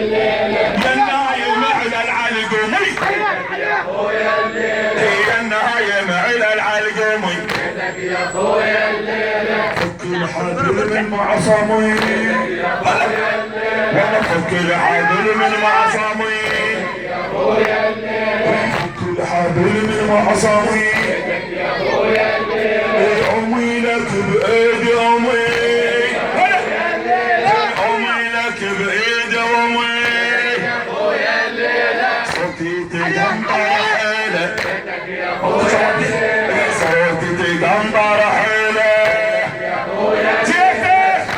يا النايم على العلقومي يا خويا الليلة، يا النايم على العلقومي يا خويا الليلة، فك الحبل من معصمي وانا فك الحبل من معصمي يا خويا الليلة، فك الحبل من معصمي يا خويا الليلة، امي لك بايدي امي بإيدي وامي يا خويا الليلة، صوتي تقنطر حيلة يا خويا الليلة، صوتي تقنطر حيلة يا خويا الليلة،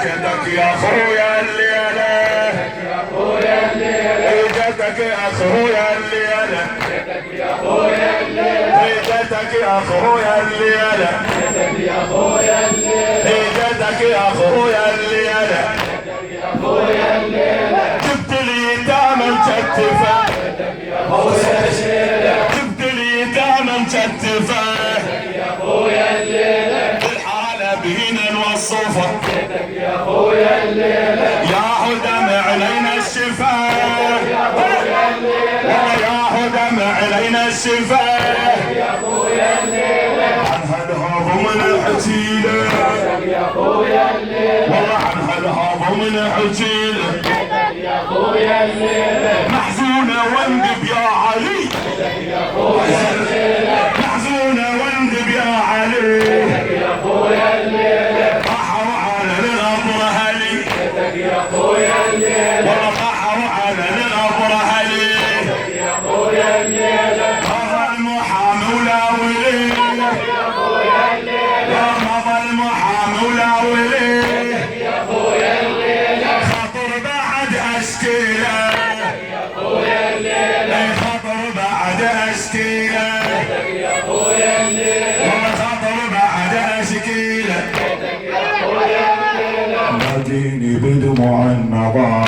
جدك يا خويا الليلة يا خويا الليلة، جدك يا خويا الليلة يا خويا الليلة، جدك يا خويا الليلة يا خويا الليلة، جدك يا خويا الليلة يا خويا الليلة، جبت اليتامى مكتفة يا خويا الليلة، جبت اليتامى مكتفة يا خويا الليلة، الحالة بينا نوصفها يا خويا الليلة، يا هدم علينا الشفاء يا خويا الليلة، يا هدم علينا الشفاء يا خويا الليلة، عن هالهضم نحكيله يا خويا الليلة، والله عن هالهضم نحكيله يا خويا الليلة، محزونة واندب يا علي يا خويا الليلة، محزونة واندب يا علي يا خويا الليلة، طاحوا على الأبر هلي يا خويا الليلة، والله طاحوا على الأبر هلي يا خويا الليلة، مضى المحامي ولا ولي يا خويا الليلة، مضى المحامي ولا ولي يا خويا الليلة، خطر بعد اشكيله يا خويا الليلة، خطر بعد اشكيله يا خويا الليلة، والله خطر بعد اشكيله يا خويا الليلة، ناديني بدموع النظر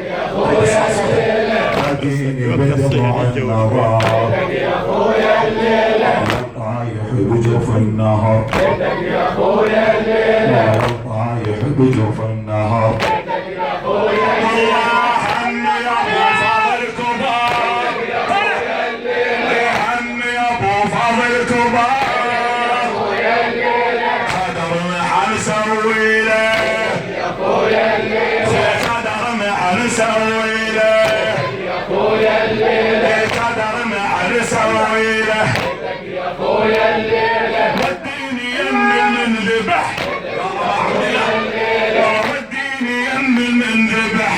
يا خويا الليلة، ناديني بدموع النظر يا خويا الليلة، رايح بجوف النهر يا خويا الليلة، رايح بجوف النهر يا خويا الليلة، هم يا ابو فاضل كبار يا خويا الليلة، هم يا ابو فاضل كبار يا خويا الليلة، قدر محل سوي له يا خويا الليلة، قدر محل سوي له يا خويا الليلة، قدر محل سوي له يا خويا الليلة، وديني يمي المنذبح وديني يمي المنذبح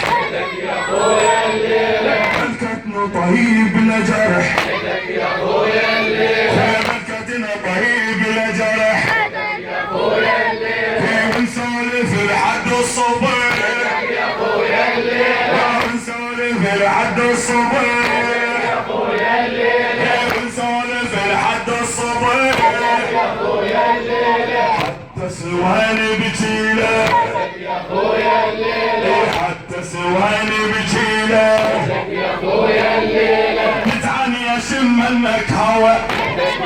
يا خويا الليلة، ملكتنا طيب لجرح يا خويا الليلة، ملكتنا طيب لجرح يا خويا الليلة، ونسولف لحد الصبح يا خويا الليلة، ونسولف لحد الصبح يا خويا الليلة، ونسولف لحد الصبح يا خويا الليلة، حتى سواني بجيله يا خويا الليلة، حتى سواني بجيله يا خويا الليلة، متعني اشم منك هوا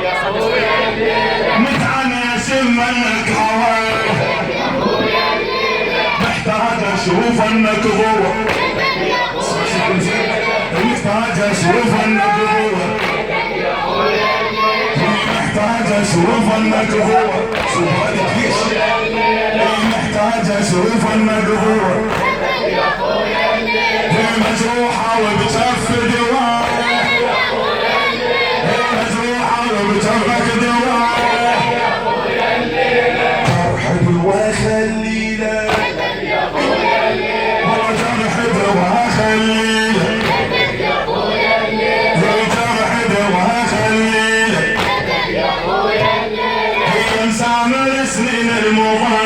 يا خويا الليلة، متعني اشم منك هوا يا خويا الليلة، محتاج اشوف انك ضوء محتاج اشوف انك ضوء يا خويا الليلة، محتاج اشوف انك ضوء سؤالك ليش محتاج اشوف انك ضوء يا خويا الليلة، مجروحة وبجف دواء يا خويا الليلة، مجروحة وبجفك دواء يا خويا الليلة، جرح دواء خليله يا خويا الليلة، والله جرح دواء خليله يا خويا الليلة، جرح دواء خليله يا خويا الليلة، هي مسامر سنين المضى